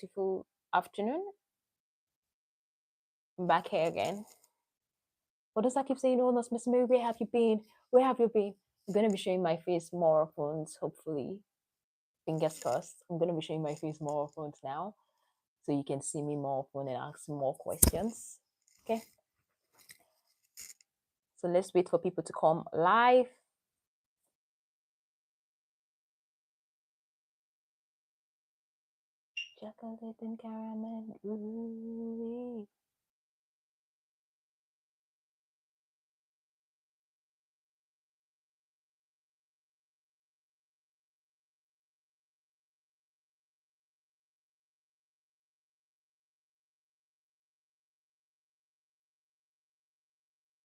beautiful afternoon. I'm back here again. What does I keep saying? Oh, no, Miss Mary, where have you been? Where have you been? I'm gonna be showing my face more often, hopefully. Fingers crossed. I'm gonna be showing my face more often now, so you can see me more often and ask more questions. Okay. So let's wait for people to come live. Chocolate and caramel. Ooh.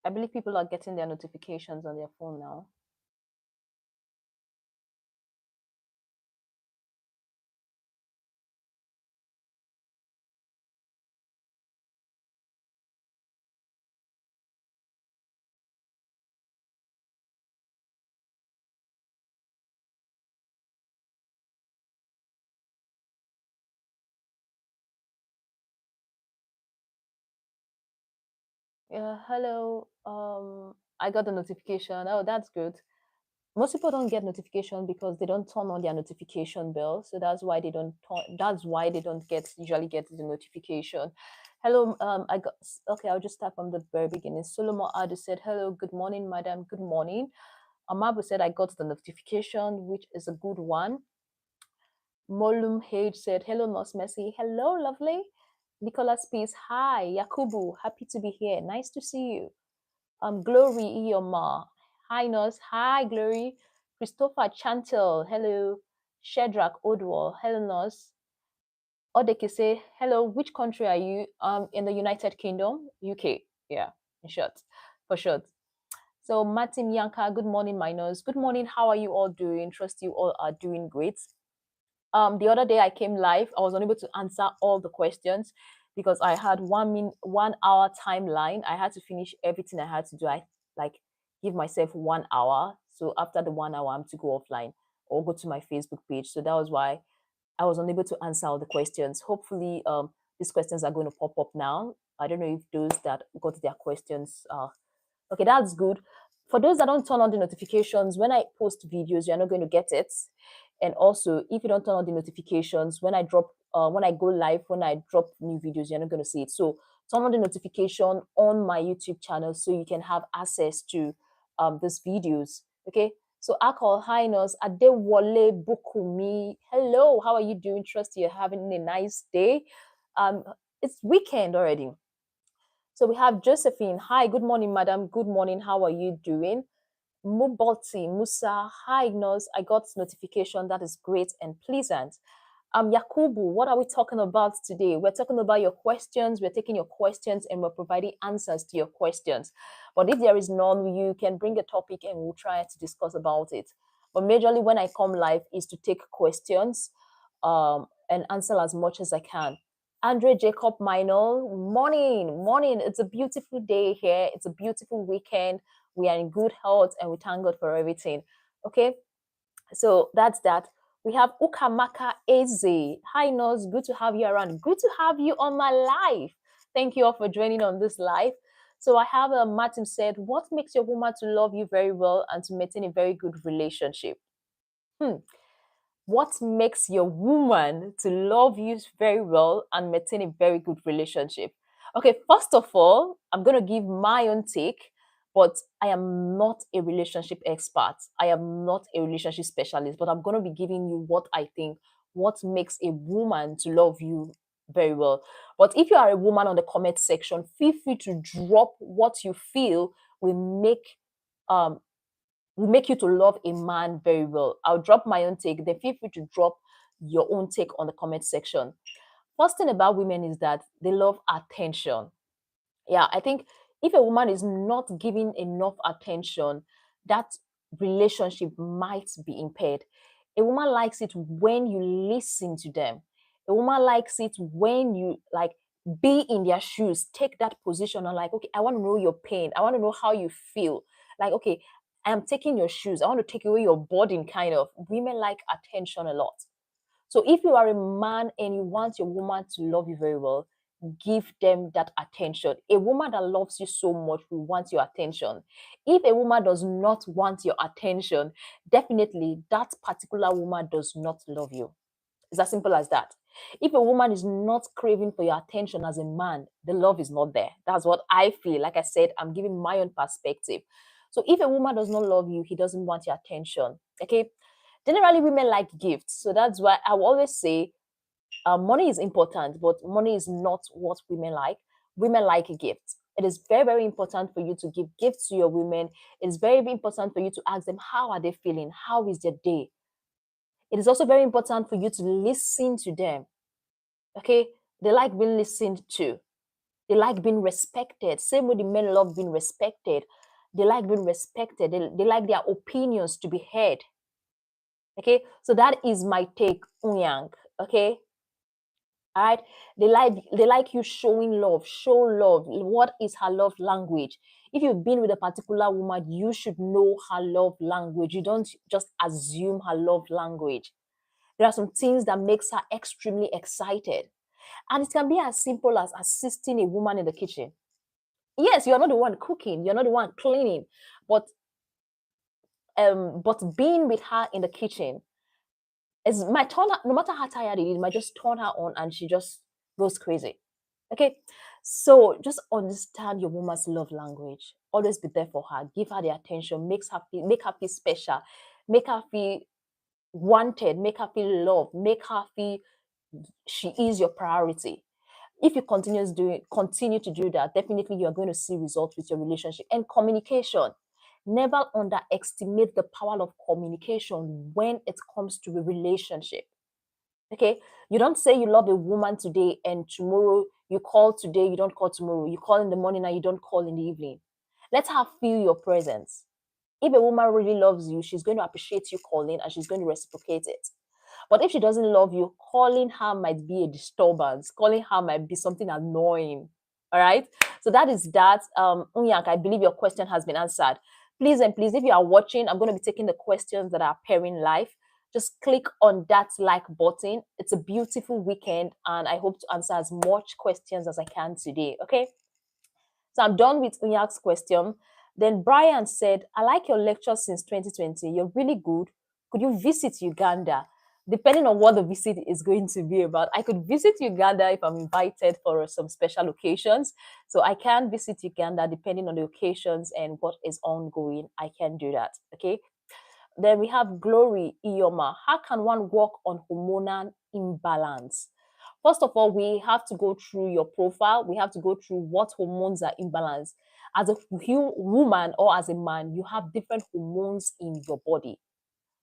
I believe people are getting their notifications on their phone now. Yeah, hello. I got the notification. Oh, that's good. Most people don't get notification because they don't turn on their notification bell. So that's why they don't that's why they don't usually get the notification. Hello, I got okay, I'll just start from the very beginning. Solomon Adu said, hello, good morning, madam, good morning. Amabu said I got the notification, which is a good one. Molum Hage said, hello, Nurse Mercy. Hello, lovely. Nicholas Peace, hi. Yakubu, happy to be here. Nice to see you. Glory Iyoma, hi Nurse, hi Glory. Christopher Chantel, hello. Shedrack Odwall, hello Nurse. Odeke say, hello, which country are you? In the United Kingdom, UK. Yeah, in short, for short. So Martin Yanka, good morning, minors. Good morning. How are you all doing? Trust you all are doing great. The other day I came live, I was unable to answer all the questions because I had 1 hour timeline. I had to finish everything I had to do. I like give myself 1 hour. So after the 1 hour, I'm to go offline or go to my Facebook page. So that was why I was unable to answer all the questions. Hopefully, these questions are going to pop up now. I don't know if those that got their questions okay, that's good. For those that don't turn on the notifications, when I post videos, you're not going to get it. And also, if you don't turn on the notifications, when I go live, when I drop new videos, you're not going to see it. So turn on the notification on my YouTube channel so you can have access to these videos. Okay. So Alcohol Highness Adewale Bukumi. Hello, how are you doing? Trust you're having a nice day. It's weekend already. So we have Josephine. Hi, good morning, madam. Good morning. How are you doing? Muboti Musa. Hi, nurse. I got notification. That is great and pleasant. Yakubu, what are we talking about today? We're talking about your questions. We're taking your questions and we're providing answers to your questions. But if there is none, you can bring a topic and we'll try to discuss about it. But majorly when I come live is to take questions and answer as much as I can. Andre Jacob Minor, morning. It's a beautiful day here. It's a beautiful weekend. We are in good health and we thank God for everything. Okay, so that's that. We have Ukamaka Eze. Hi, Nos. Good to have you around. Good to have you on my live. Thank you all for joining on this live. So I have Martin said, what makes your woman to love you very well and to maintain a very good relationship? What makes your woman to love you very well and maintain a very good relationship? Okay, first of all, I'm going to give my own take, but I am not a relationship expert. I am not a relationship specialist, but I'm going to be giving you what I think, what makes a woman to love you very well. But if you are a woman on the comment section, feel free to drop what you feel will um make you to love a man very well. I'll drop my own take. Then feel free to drop your own take on the comment section. First thing about women is that they love attention. Yeah, I think if a woman is not giving enough attention, that relationship might be impaired. A woman likes it when you listen to them. A woman likes it when you like be in their shoes, take that position and like, okay, I want to know your pain. I want to know how you feel. Like, okay, I'm taking your shoes. I want to take away your burden, kind of. Women like attention a lot. So if you are a man and you want your woman to love you very well, give them that attention. A woman that loves you so much will want your attention. If a woman does not want your attention, definitely that particular woman does not love you. It's as simple as that. If a woman is not craving for your attention as a man, the love is not there. That's what I feel. Like I said, I'm giving my own perspective. So if a woman does not love you, he doesn't want your attention. Okay. Generally, women like gifts. So that's why I will always say money is important, but money is not what women like. Women like gifts. It is very, very important for you to give gifts to your women. It is very important for you to ask them, how are they feeling? How is their day? It is also very important for you to listen to them. Okay? They like being listened to. They like being respected. Same way the men love being respected. They like being respected. They like their opinions to be heard. Okay? So that is my take, Unyang. Okay? All right, they like you showing love. Show love. What is her love language? If you've been with a particular woman, you should know her love language. You don't just assume her love language. There are some things that makes her extremely excited, and it can be as simple as assisting a woman in the kitchen. Yes, you're not the one cooking, you're not the one cleaning, but being with her in the kitchen is might turn her, no matter how tired it is, might just turn her on and she just goes crazy. Okay, so just understand your woman's love language. Always be there for her. Give her the attention. Make her feel special. Make her feel wanted. Make her feel loved. Make her feel she is your priority. If you continue to do that, definitely you are going to see results with your relationship. And communication. Never underestimate the power of communication when it comes to a relationship. Okay, you don't say you love a woman today and tomorrow you call today, you don't call tomorrow. You call in the morning and you don't call in the evening. Let her feel your presence. If a woman really loves you, she's going to appreciate you calling and she's going to reciprocate it. But if she doesn't love you, calling her might be a disturbance. Calling her might be something annoying. All right. So that is that. Unyank, I believe your question has been answered. Please and please, if you are watching, I'm going to be taking the questions that are appearing live. Just click on that like button. It's a beautiful weekend, and I hope to answer as much questions as I can today. Okay. So I'm done with Unyak's question. Then Brian said, I like your lecture since 2020. You're really good. Could you visit Uganda? Depending on what the visit is going to be about. I could visit Uganda if I'm invited for some special occasions. So I can visit Uganda depending on the occasions and what is ongoing. I can do that. Okay. Then we have Glory Ioma. How can one work on hormonal imbalance? First of all, we have to go through your profile. We have to go through what hormones are imbalanced. As a woman or as a man, you have different hormones in your body.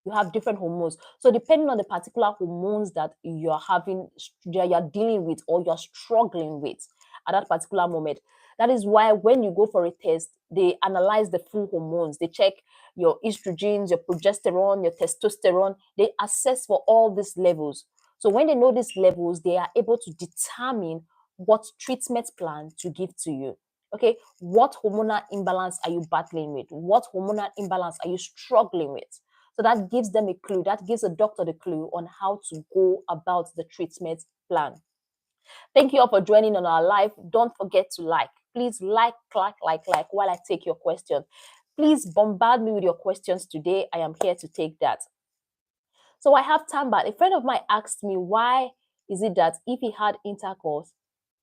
You have different hormones. So depending on the particular hormones that you're having, you're dealing with or you're struggling with at that particular moment, that is why when you go for a test, they analyze the full hormones. They check your estrogens, your progesterone, your testosterone. They assess for all these levels. So when they know these levels, they are able to determine what treatment plan to give to you. Okay, what hormonal imbalance are you battling with? What hormonal imbalance are you struggling with? So that gives them a clue. That gives a doctor the clue on how to go about the treatment plan. Thank you all for joining on our live. Don't forget to like. Please like while I take your question. Please bombard me with your questions today. I am here to take that. So I have Tamba. A friend of mine asked me, why is it that if he had intercourse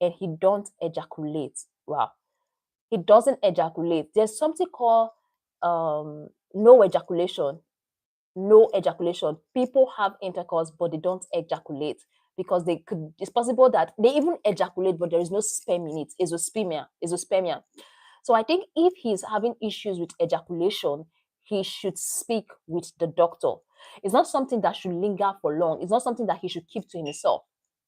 and he don't ejaculate? Wow. He doesn't ejaculate. There's something called no ejaculation. No ejaculation. People have intercourse, but they don't ejaculate because they could. It's possible that they even ejaculate, but there is no sperm in it. Azoospermia. So I think if he's having issues with ejaculation, he should speak with the doctor. It's not something that should linger for long. It's not something that he should keep to himself.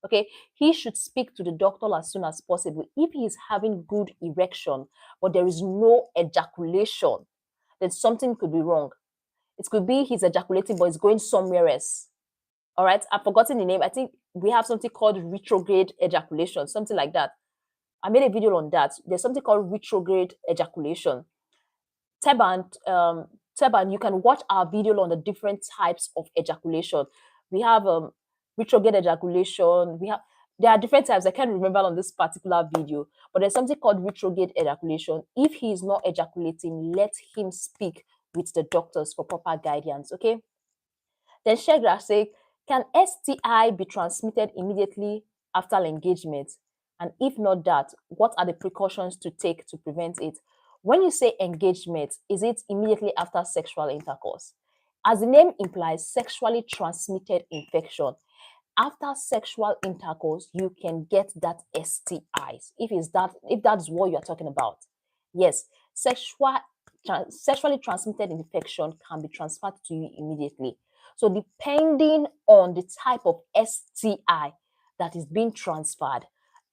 Okay, he should speak to the doctor as soon as possible. If he is having good erection, but there is no ejaculation, then something could be wrong. It could be he's ejaculating, but it's going somewhere else. All right, I've forgotten the name. I think we have something called retrograde ejaculation, something like that. I made a video on that. There's something called retrograde ejaculation. Teban, you can watch our video on the different types of ejaculation. We have retrograde ejaculation. There are different types. I can't remember on this particular video, but there's something called retrograde ejaculation. If he is not ejaculating, let him speak with the doctors for proper guidance. Okay. Then Shegra say, can STI be transmitted immediately after engagement? And if not that, what are the precautions to take to prevent it? When you say engagement, is it immediately after sexual intercourse? As the name implies, sexually transmitted infection. After sexual intercourse, you can get that STIs. If that's what you're talking about. Yes, sexually transmitted infection can be transferred to you immediately. So depending on the type of STI that is being transferred,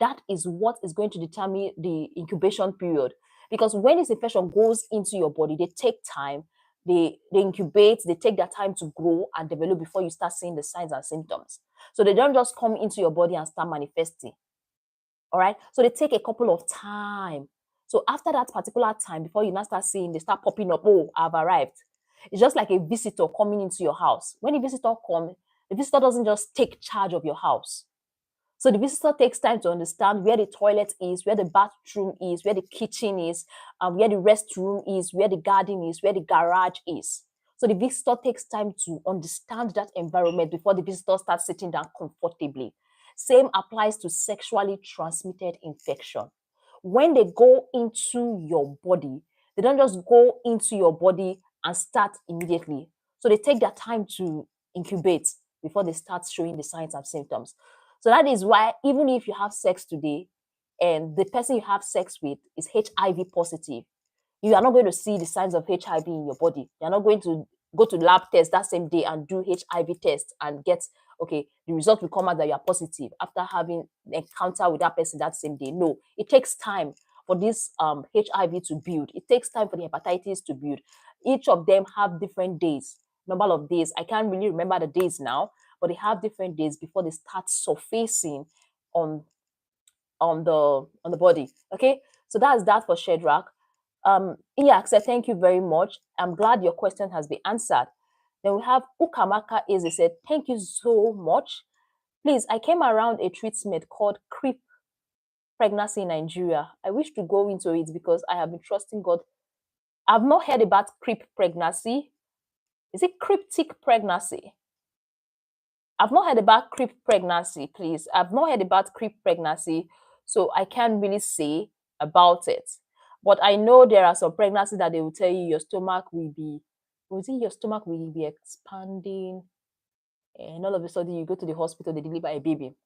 that is what is going to determine the incubation period. Because when this infection goes into your body, they take time, they incubate, they take their time to grow and develop before you start seeing the signs and symptoms. So they don't just come into your body and start manifesting. All right. So they take a couple of time. So after that particular time, before you now start seeing, they start popping up. Oh, I've arrived. It's just like a visitor coming into your house. When the visitor comes, the visitor doesn't just take charge of your house. So the visitor takes time to understand where the toilet is, where the bathroom is, where the kitchen is, where the restroom is, where the garden is, where the garage is. So the visitor takes time to understand that environment before the visitor starts sitting down comfortably. Same applies to sexually transmitted infection. When they go into your body, they don't just go into your body and start immediately. So they take their time to incubate before they start showing the signs and symptoms. So that is why even if you have sex today and the person you have sex with is HIV positive, you are not going to see the signs of HIV in your body. You're not going to go to lab test that same day and do HIV test and get, okay, the result will come out that you are positive after having an encounter with that person that same day. No, it takes time for this HIV to build. It takes time for the hepatitis to build. Each of them have different days, number of days. I can't really remember the days now, but they have different days before they start surfacing on the body. Okay, so that's that for Shedrack. Iyaxe, thank you very much. I'm glad your question has been answered. Then we have Ukamaka Eze said, thank you so much. Please, I came around a treatment called Cryptic pregnancy in Nigeria. I wish to go into it because I have been trusting God. I've not heard about Cryptic pregnancy. Is it cryptic pregnancy? I've not heard about crypt pregnancy, please. I've not heard about crypt pregnancy, so I can't really say about it. But I know there are some pregnancies that they will tell you your stomach will be, your stomach will be expanding, and all of a sudden you go to the hospital, they deliver a baby.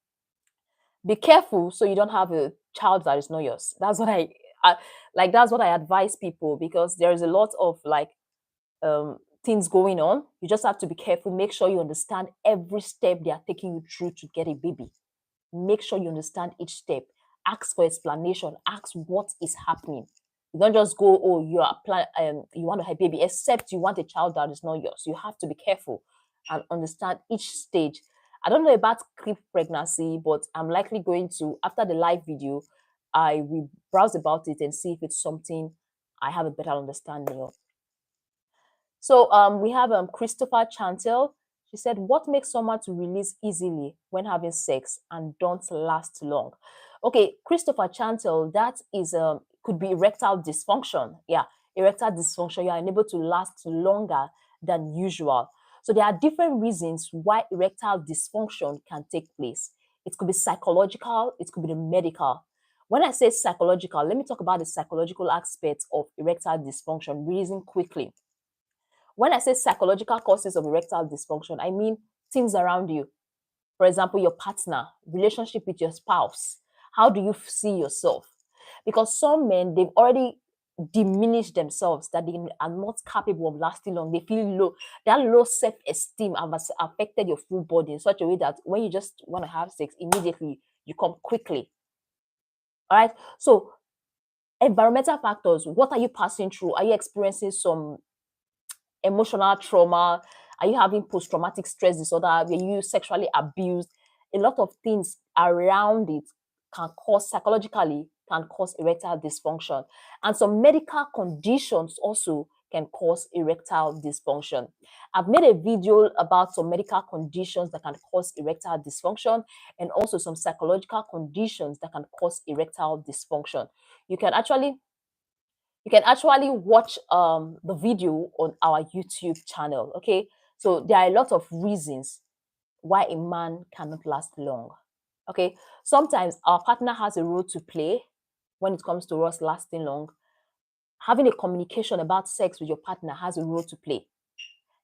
Be careful so you don't have a child that is not yours. That's what that's what I advise people, because there is a lot of things going on. You just have to be careful. Make sure you understand every step they are taking you through to get a baby. Make sure you understand each step. Ask for explanation. Ask what is happening. You don't just go, oh, you want to have a baby, except you want a child that is not yours. You have to be careful and understand each stage. I don't know about crypt pregnancy, but I'm likely going to, after the live video, I will browse about it and see if it's something I have a better understanding of. So we have Christopher Chantel. She said, what makes someone to release easily when having sex and don't last long? Okay, Christopher Chantel, that is could be erectile dysfunction. Yeah, erectile dysfunction. You are unable to last longer than usual. So there are different reasons why erectile dysfunction can take place. It could be psychological, it could be the medical. When I say psychological, let me talk about the psychological aspect of erectile dysfunction reason quickly. When I say psychological causes of erectile dysfunction, I mean things around you. For example, your partner, relationship with your spouse. How do you see yourself? Because some men, they've already diminished themselves, that they are not capable of lasting long. They feel low. That low self-esteem has affected your full body in such a way that when you just want to have sex, immediately you come quickly. All right. So environmental factors. What are you passing through? Are you experiencing some emotional trauma? Are you having post-traumatic stress disorder? Were you sexually abused? A lot of things around it can cause, psychologically, can cause erectile dysfunction. And some medical conditions also can cause erectile dysfunction. I've made a video about some medical conditions that can cause erectile dysfunction and also some psychological conditions that can cause erectile dysfunction. You can actually watch the video on our YouTube channel. Okay, so there are a lot of reasons why a man cannot last long. Okay, sometimes our partner has a role to play when it comes to us lasting long. Having a communication about sex with your partner has a role to play.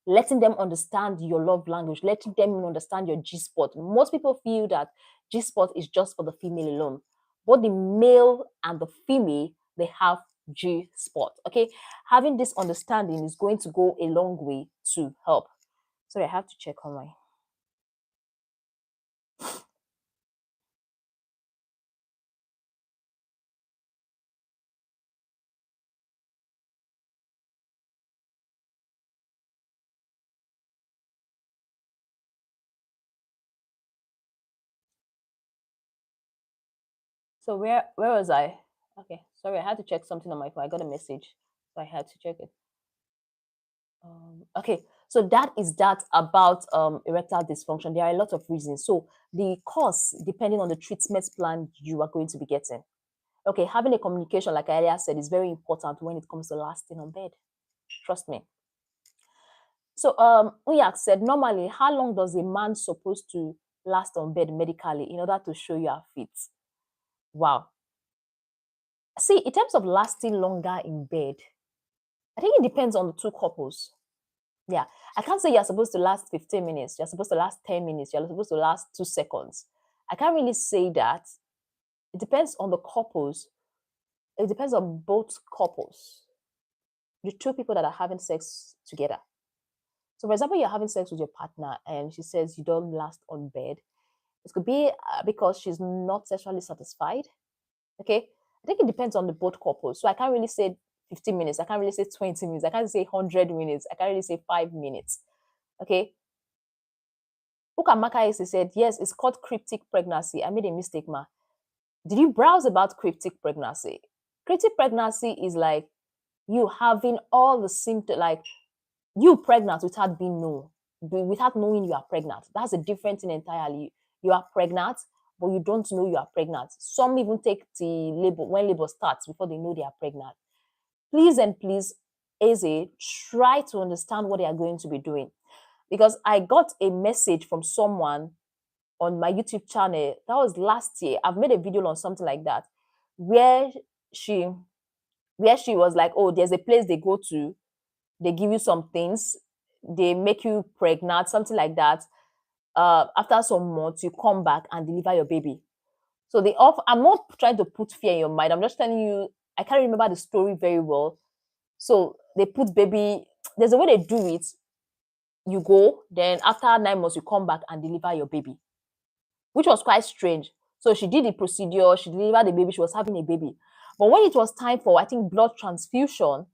Letting them understand your love language, letting them understand your G spot. Most people feel that G spot is just for the female alone, but the male and the female, they have G spot. Okay, having this understanding is going to go a long way to help. Sorry, I have to check on my. So where was I? Okay, sorry, I had to check something on my phone. I got a message, so I had to check it. Okay, so that is that about erectile dysfunction. There are a lot of reasons. So the cause, depending on the treatment plan you are going to be getting. Okay, having a communication, like I earlier said, is very important when it comes to lasting on bed. Trust me. So Uyak said, normally, how long does a man supposed to last on bed medically in order to show you are fit? Wow. See, in terms of lasting longer in bed, I think it depends on the two couples. Yeah, I can't say you're supposed to last 15 minutes, you're supposed to last 10 minutes, you're supposed to last 2 seconds. I can't really say that. It depends on the couples. It depends on both couples, the two people that are having sex together. So, for example, you're having sex with your partner and she says you don't last on bed. It could be because she's not sexually satisfied. Okay, I think it depends on the both couples. So I can't really say 15 minutes. I can't really say 20 minutes. I can't say 100 minutes. I can't really say 5 minutes. Okay. Ukamaka said, yes, it's called cryptic pregnancy. I made a mistake, ma. Did you browse about cryptic pregnancy? Cryptic pregnancy is like you having all the symptoms, like you pregnant without being known, without knowing you are pregnant. That's a different thing entirely. You are pregnant, but you don't know you are pregnant. Some even take the labor when labor starts before they know they are pregnant. Please and please, Eze, try to understand what they are going to be doing. Because I got a message from someone on my YouTube channel. That was last year. I've made a video on something like that, where she was like, oh, there's a place they go to, they give you some things, they make you pregnant, something like that. After some months, you come back and deliver your baby. So they offer. I'm not trying to put fear in your mind. I'm just telling you. I can't remember the story very well. So they put baby. There's a way they do it. You go, then after 9 months, you come back and deliver your baby, which was quite strange. So she did the procedure. She delivered the baby. She was having a baby. But when it was time for, I think, blood transfusion,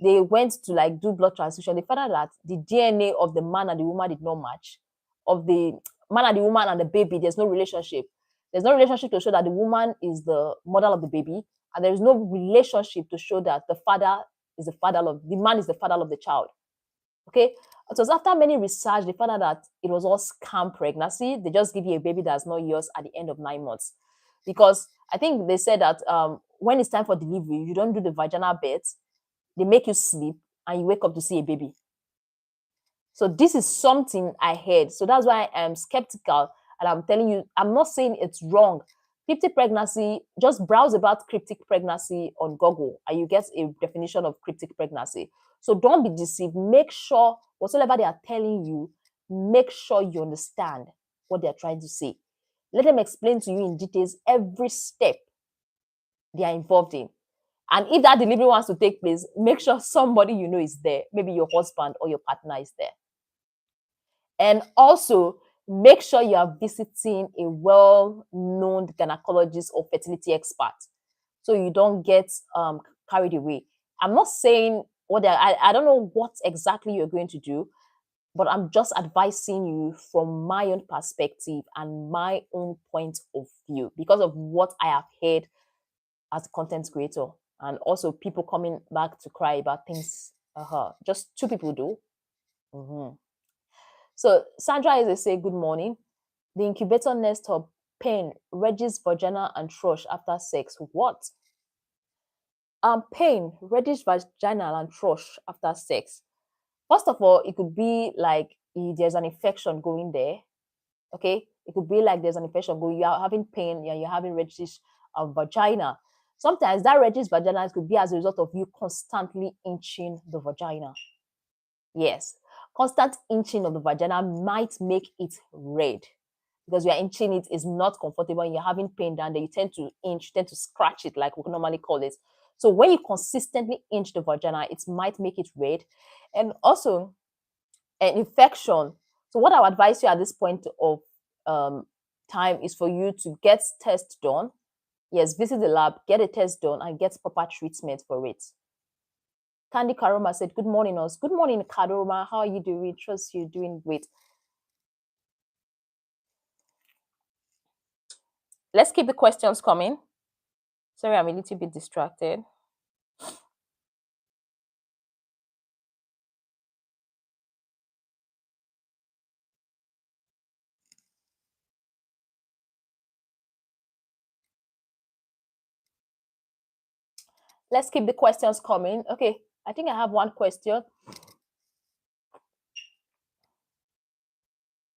they went to like do blood transfusion. They found out that the DNA of the man and the woman did not match. Of the man and the woman and the baby, there's no relationship. There's no relationship to show that the woman is the mother of the baby, and there is no relationship to show that the father is the father of the man is the father of the child. Okay, it was after many research they found out that it was all scam pregnancy. They just give you a baby that's not yours at the end of 9 months, because I think they said that when it's time for delivery, you don't do the vaginal birth. They make you sleep and you wake up to see a baby. So this is something I heard. So that's why I'm skeptical. And I'm telling you, I'm not saying it's wrong. Cryptic pregnancy, just browse about cryptic pregnancy on Google and you get a definition of cryptic pregnancy. So don't be deceived. Make sure whatsoever they are telling you, make sure you understand what they're trying to say. Let them explain to you in details every step they are involved in. And if that delivery wants to take place, make sure somebody you know is there. Maybe your husband or your partner is there. And also, make sure you are visiting a well-known gynecologist or fertility expert so you don't get carried away. I'm not saying I don't know what exactly you're going to do, but I'm just advising you from my own perspective and my own point of view because of what I have heard as a content creator, and also people coming back to cry about things Just two people do. Mhm. So Sandra is a say good morning. The incubator nest of pain, reddish vagina and thrush after sex. What? Pain, reddish vaginal and thrush after sex. First of all, it could be like there's an infection going there. Okay, it could be like there's an infection going. You are having pain. You're having reddish vagina. Sometimes that reddish vagina could be as a result of you constantly inching the vagina. Yes, constant inching of the vagina might make it red because you are inching it is not comfortable and you're having pain down there. You tend to inch, tend to scratch it like we normally call it. So when you consistently inch the vagina, it might make it red. And also an infection. So what I would advise you at this point of time is for you to get test done. Yes, visit the lab, get a test done, and get proper treatment for it. Candy Karoma said, "Good morning, us. Good morning, Karoma. How are you doing? Trust you doing great." Let's keep the questions coming. Sorry, I'm a little bit distracted. Let's keep the questions coming. Okay, I think I have one question.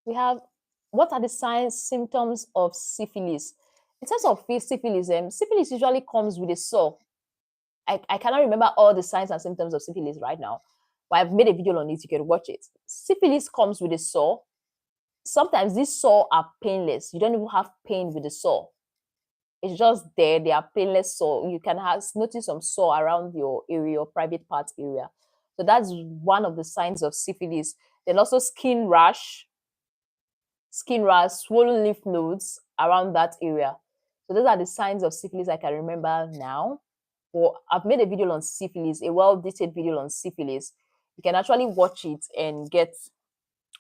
We have, what are the signs, symptoms of syphilis? In terms of syphilis, syphilis usually comes with a sore. I cannot remember all the signs and symptoms of syphilis right now, but I've made a video on it. You can watch it. Syphilis comes with a sore. Sometimes these sore are painless. You don't even have pain with the sore. It's just there. They are painless sore. You can notice some sore around your area, your private parts area. So that's one of the signs of syphilis. Then also skin rash, swollen lymph nodes around that area. So those are the signs of syphilis I can remember now. Well, I've made a video on syphilis, a well-detailed video on syphilis. You can actually watch it and get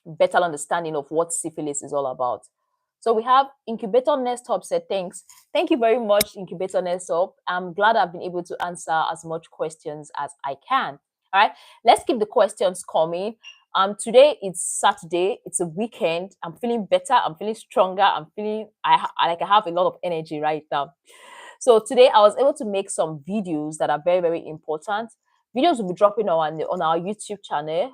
better understanding of what syphilis is all about. So we have Incubator Nest Hub said, thanks. Thank you very much, Incubator Nest Hub. I'm glad I've been able to answer as much questions as I can. All right, let's keep the questions coming. Today it's Saturday, it's a weekend. I'm feeling better, I'm feeling stronger, I'm feeling I have a lot of energy right now. So today I was able to make some videos that are very, very important. Videos will be dropping on our YouTube channel.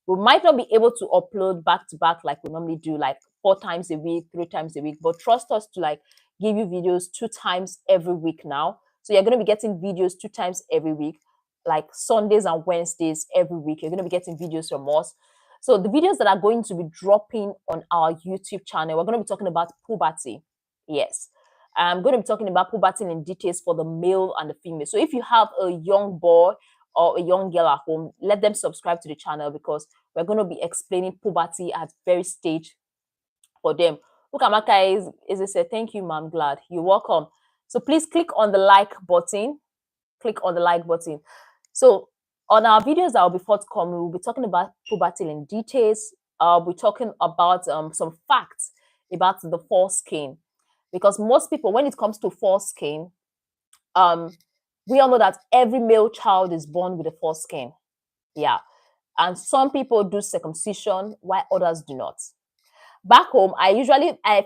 We might not be able to upload back to back like we normally do, like 4 times a week, 3 times a week, but trust us to like give you videos 2 times every week now. So you're going to be getting videos 2 times every week, like Sundays and Wednesdays every week. You're going to be getting videos from us. So the videos that are going to be dropping on our YouTube channel, we're going to be talking about puberty. Yes. I'm going to be talking about puberty in details for the male and the female. So if you have a young boy or a young girl at home, let them subscribe to the channel because we're going to be explaining puberty at very stage for them. Ukamaka is a say, thank you, ma'am. Glad. You're welcome. So please click on the like button. Click on the like button. So on our videos that will be forthcoming, we'll be talking about puberty in details. We're talking about some facts about the foreskin. Because most people, when it comes to foreskin, we all know that every male child is born with a foreskin. Yeah. And some people do circumcision while others do not. Back home, I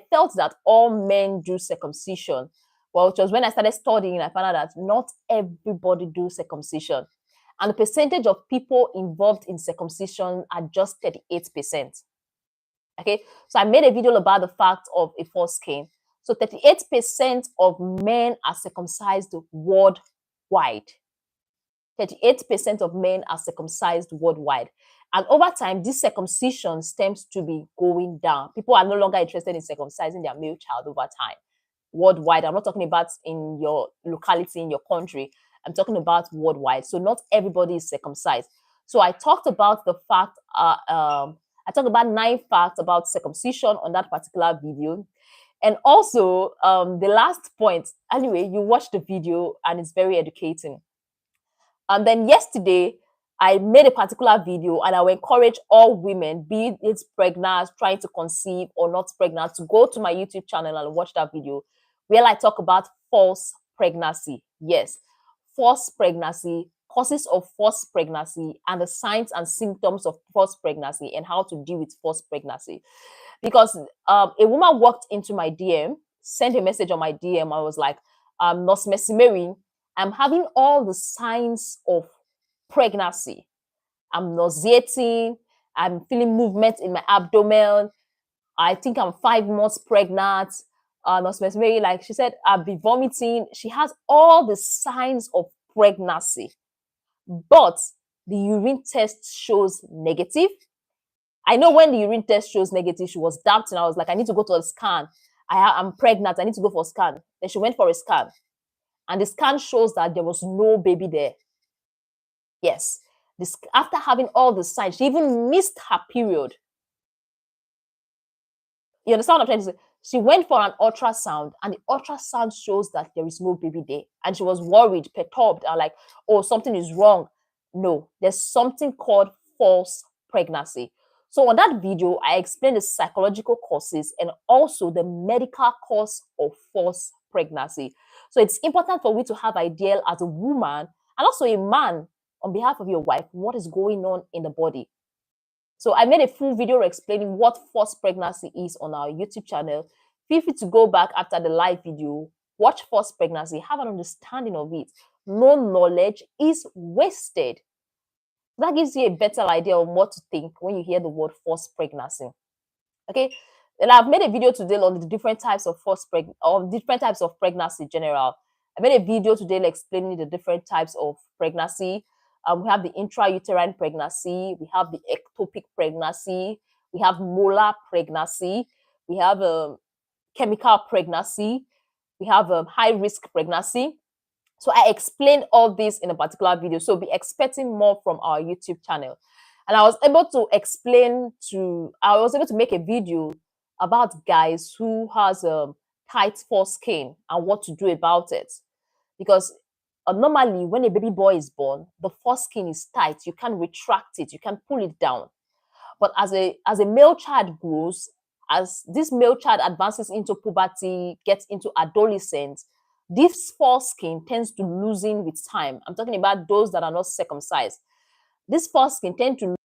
felt that all men do circumcision. Well, it was when I started studying, I found out that not everybody do circumcision. And the percentage of people involved in circumcision are just 38%. Okay, so I made a video about the fact of a foreskin. So 38% of men are circumcised worldwide. 38% of men are circumcised worldwide. And over time, this circumcision tends to be going down. People are no longer interested in circumcising their male child over time. Worldwide, I'm not talking about in your locality, in your country. I'm talking about worldwide. So not everybody is circumcised. So I talked about the fact, I talked about 9 facts about circumcision on that particular video. And also, the last point, anyway, you watch the video and it's very educating. And then yesterday, I made a particular video and I will encourage all women, be it pregnant, trying to conceive or not pregnant, to go to my YouTube channel and watch that video where I talk about false pregnancy. Yes, false pregnancy causes of forced pregnancy and the signs and symptoms of forced pregnancy and how to deal with forced pregnancy. Because a woman walked into my DM, sent a message on my DM. I was like, Nurse Mercy Mary, I'm having all the signs of pregnancy. I'm nauseating. I'm feeling movement in my abdomen. I think I'm 5 months pregnant. Nurse Mercy Mary, like she said, I'll be vomiting. She has all the signs of pregnancy, but the urine test shows negative. I know when the urine test shows negative, she was doubting. I was like, I need to go to a scan. I'm pregnant. I need to go for a scan. Then she went for a scan. And the scan shows that there was no baby there. Yes. After having all the signs, she even missed her period. You understand what I'm trying to say? She went for an ultrasound, and the ultrasound shows that there is no baby there. And she was worried, perturbed, and like, oh, something is wrong. No, there's something called false pregnancy. So on that video, I explained the psychological causes and also the medical cause of false pregnancy. So it's important for we to have idea as a woman and also a man on behalf of your wife, what is going on in the body. So I made a full video explaining what forced pregnancy is on our YouTube channel. Feel free to go back after the live video, watch forced pregnancy, have an understanding of it. No knowledge is wasted. That gives you a better idea of what to think when you hear the word forced pregnancy. Okay, and I've made a video today on the different types of different types of pregnancy in general. I made a video today explaining the different types of pregnancy. We have the intrauterine pregnancy, we have the ectopic pregnancy, we have molar pregnancy, we have chemical pregnancy, we have high risk pregnancy. So I explained all this in a particular video. So be expecting more from our YouTube channel. And I was able to make a video about guys who has tight foreskin and what to do about it. Because normally when a baby boy is born, the foreskin is tight. You can't retract it. You can pull it down. But as a male child grows, as this male child advances into puberty, gets into adolescence, this foreskin tends to loosen with time. I'm talking about those that are not circumcised. This foreskin tend to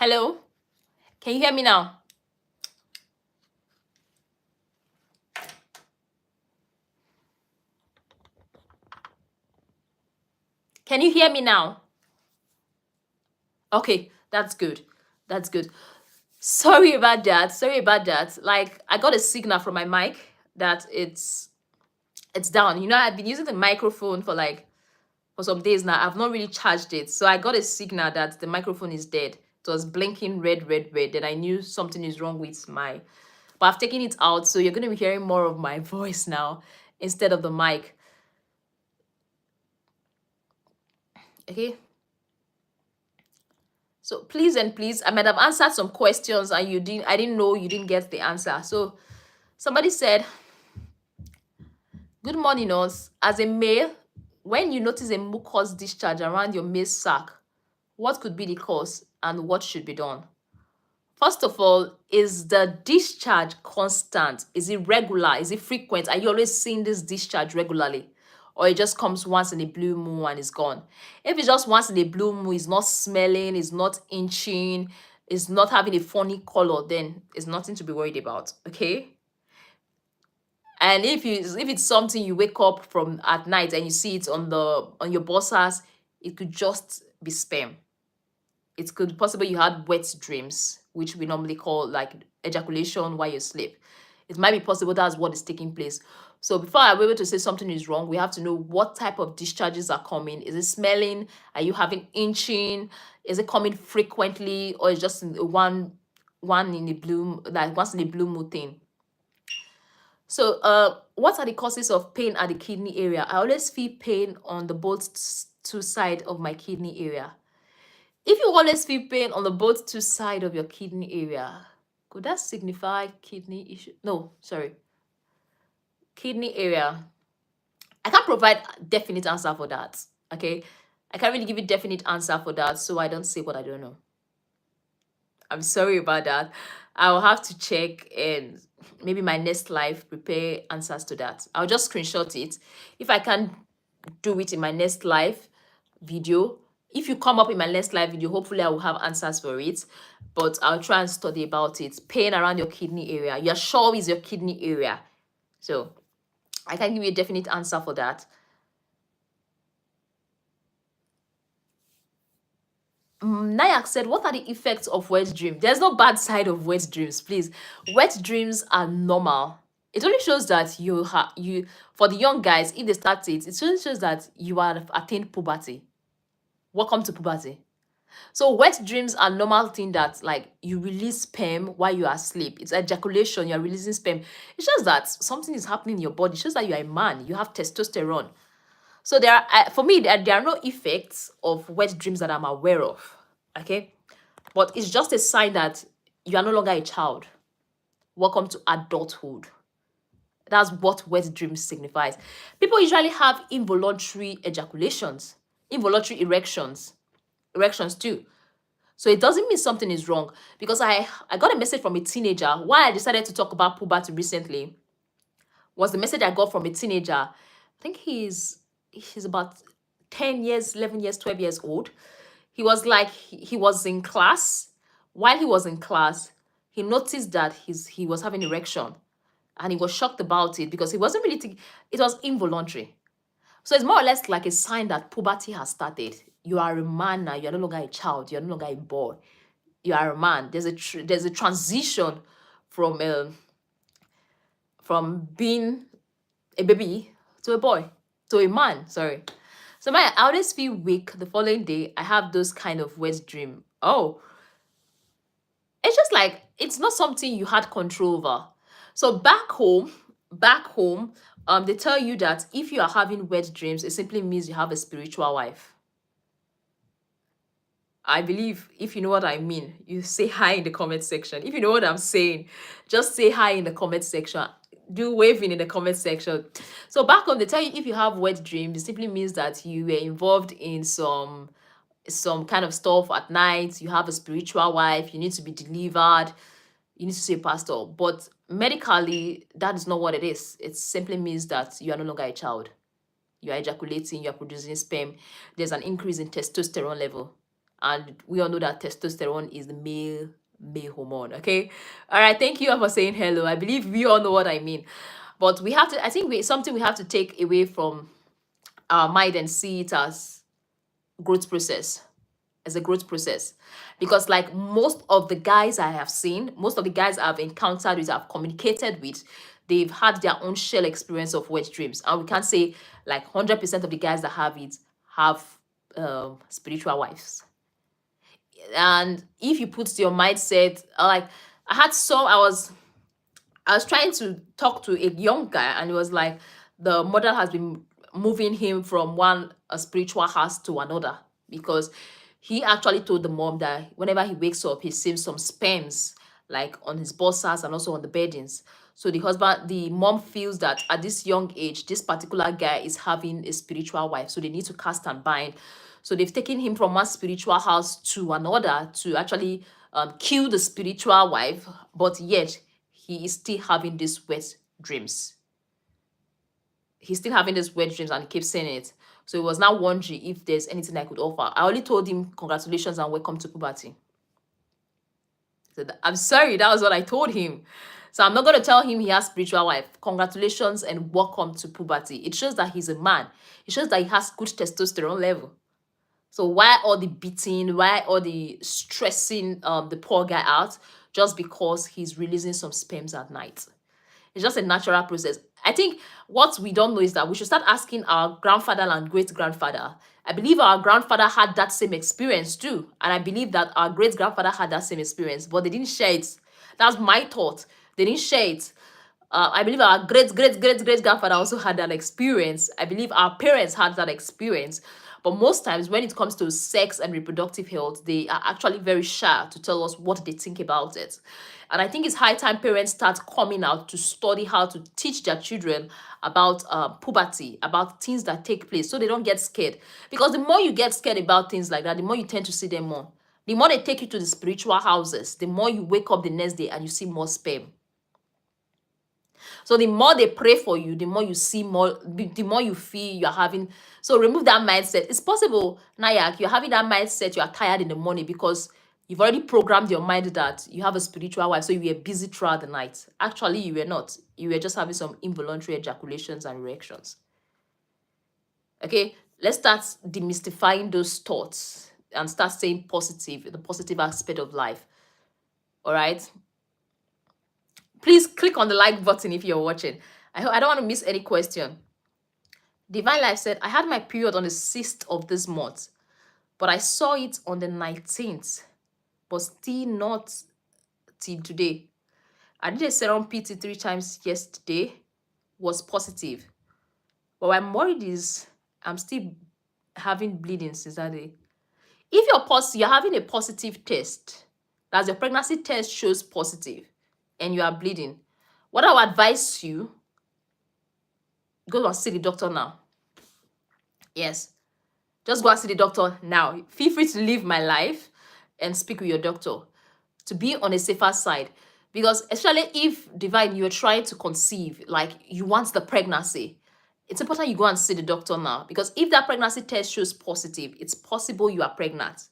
Hello? Can you hear me now? Can you hear me now? Okay, that's good. That's good. Sorry about that. Sorry about that. Like I got a signal from my mic that it's down. You know, I've been using the microphone for some days now. I've not really charged it. So I got a signal that the microphone is dead. It was blinking red, red, red. Then I knew something is wrong with my, but I've taken it out. So you're going to be hearing more of my voice now instead of the mic. Okay. So please and please, I might have answered some questions and I didn't know you didn't get the answer. So somebody said, good morning, us. As a male, when you notice a mucus discharge around your male sac, what could be the cause and what should be done? First of all, is the discharge constant? Is it regular? Is it frequent? Are you always seeing this discharge regularly? or it just comes once in a blue moon and is gone. If it's just once in a blue moon, it's not smelling, it's not inching, it's not having a funny color, then it's nothing to be worried about. Okay. And if it's something you wake up from at night and you see it on your bossas, it could just be sperm. It could possibly you had wet dreams, which we normally call like ejaculation while you sleep. It might be possible that's what is taking place. So before I'm able to say something is wrong, we have to know what type of discharges are coming. Is it smelling? Are you having inching? Is it coming frequently, or is just one in a blue, like once in a blue moon thing? So what are the causes of pain at the kidney area? I always feel pain on the both two sides of my kidney area. If you always feel pain on the both two sides of your kidney area, could that signify kidney issue? No, sorry. Kidney area. I can't provide a definite answer for that. Okay. I can't really give you definite answer for that, so I don't say what I don't know. I'm sorry about that. I'll have to check and maybe my next live prepare answers to that. I'll just screenshot it. If I can do it in my next live video, if you come up in my next live video, hopefully I will have answers for it. But I'll try and study about it. Pain around your kidney area. You're sure is your kidney area. So I can give you a definite answer for that. Nayak said, what are the effects of wet dreams? There's no bad side of wet dreams, please. Wet dreams are normal. It only shows that you for the young guys, if they start it only shows that you have attained puberty. Welcome to puberty. So wet dreams are normal thing that like you release sperm while you are asleep. It's ejaculation, you're releasing sperm. It shows that something is happening in your body. It shows that you're a man, you have testosterone. So there are, for me, there are no effects of wet dreams that I'm aware of. Okay, but it's just a sign that you are no longer a child. Welcome to adulthood. That's what wet dreams signifies. People usually have involuntary ejaculations, involuntary erections too. So it doesn't mean something is wrong, because I got a message from a teenager. Why I decided to talk about puberty recently was the message I got from a teenager. I think he's about 10 years, 11 years, 12 years old. He was like, he was in class. While he was in class, he noticed that he was having erection, and he was shocked about it because he wasn't really thinking, it was involuntary. So it's more or less like a sign that puberty has started. You are a man now. You're no longer a child. You're no longer a boy. You are a man. There's a transition from being a baby to a boy, to a man. Sorry. So I always feel weak the following day. I have those kind of wet dream. Oh, it's just like it's not something you had control over. So back home, they tell you that if you are having wet dreams, it simply means you have a spiritual wife. I believe if you know what I mean, you say hi in the comment section. If you know what I'm saying, just say hi in the comment section. Do waving in the comment section. So back home, they tell you if you have wet dreams, it simply means that you were involved in some kind of stuff at night. You have a spiritual wife. You need to be delivered. You need to see a pastor. But medically, that is not what it is. It simply means that you are no longer a child. You are ejaculating. You are producing sperm. There's an increase in testosterone level. And we all know that testosterone is the male hormone. Okay. All right. Thank you all for saying hello. I believe we all know what I mean. But we have to, I think something we have to take away from our mind and see it as growth process, as a growth process. Because like most of the guys I have seen, most of the guys I've encountered with, I've communicated with, they've had their own shell experience of wet dreams. And we can't say like 100% of the guys that have it have spiritual wives. And if you put your mindset, like I was trying to talk to a young guy, and it was like the mother has been moving him from a spiritual house to another, because he actually told the mom that whenever he wakes up, he sees some sperms like on his bossas and also on the beddings. So the mom feels that at this young age, this particular guy is having a spiritual wife. So they need to cast and bind. So they've taken him from one spiritual house to another to actually kill the spiritual wife, but yet he is still having these wet dreams. he's still having these wet dreams and he keeps saying it. So he was now wondering if there's anything I could offer. I only told him congratulations and welcome to puberty. So I'm sorry, that was what I told him. So I'm not going to tell him he has spiritual wife. Congratulations and welcome to puberty. It shows that he's a man. It shows that he has good testosterone level. So why all the beating? Why all the stressing the poor guy out? Just because he's releasing some sperms at night. It's just a natural process. I think what we don't know is that we should start asking our grandfather and great-grandfather. I believe our grandfather had that same experience too. And I believe that our great-grandfather had that same experience, but they didn't share it. That's my thought. They didn't share it. I believe our great-great-great-great-grandfather also had that experience. I believe our parents had that experience. But most times when it comes to sex and reproductive health, they are actually very shy to tell us what they think about it. And I think it's high time parents start coming out to study how to teach their children about puberty, about things that take place so they don't get scared. Because the more you get scared about things like that, the more you tend to see them more. The more they take you to the spiritual houses, the more you wake up the next day and you see more sperm. So the more they pray for you, the more you see more, the more you feel you're having. So remove that mindset. It's possible, Nayak, you're having that mindset, you are tired in the morning because you've already programmed your mind that you have a spiritual wife, so you were busy throughout the night. Actually, you were not. You were just having some involuntary ejaculations and erections. Okay, let's start demystifying those thoughts and start saying positive, the positive aspect of life. All right. Please click on the like button if you're watching. I don't want to miss any question. Divine Life said, I had my period on the 6th of this month, but I saw it on the 19th, but still not till today. I did a serum PT 3 times yesterday, was positive. But what I'm worried is I'm still having bleeding since that day. If you're having a positive test, that's your pregnancy test shows positive, and you are bleeding, what I would advise you, go and see the doctor now. Yes, just go and see the doctor now. Feel free to live my life and speak with your doctor to be on a safer side. Because especially if, Divine, you're trying to conceive, like you want the pregnancy, it's important you go and see the doctor now. Because if that pregnancy test shows positive, it's possible you are pregnant.